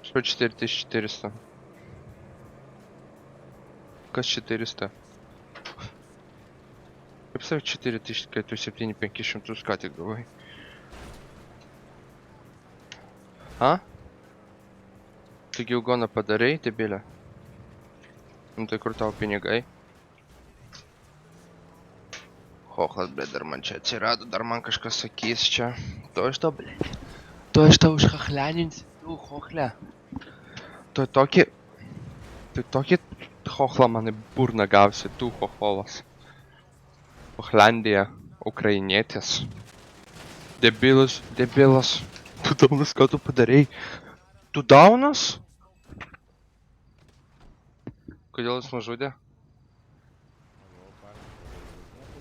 Что 4400? Kas 400? Kaip savo 4000, kai tu 7500 ką tik gavai? A? Taigi ugoną padarai, debilė? Nu tai kur tavo pinigai? Hochlas, blė, dar man čia atsirado, dar man kažkas sakys čia. To aš tau, blė. To aš tau užhachleninsiu, tu, hochle. Tu tokį hochlą man į burną gausi, tu, hocholas. Hochlandija, ukrainietis. Debilas. Tu daunas, ką tu padarai? Tu daunas? Kodėl jis nužudė?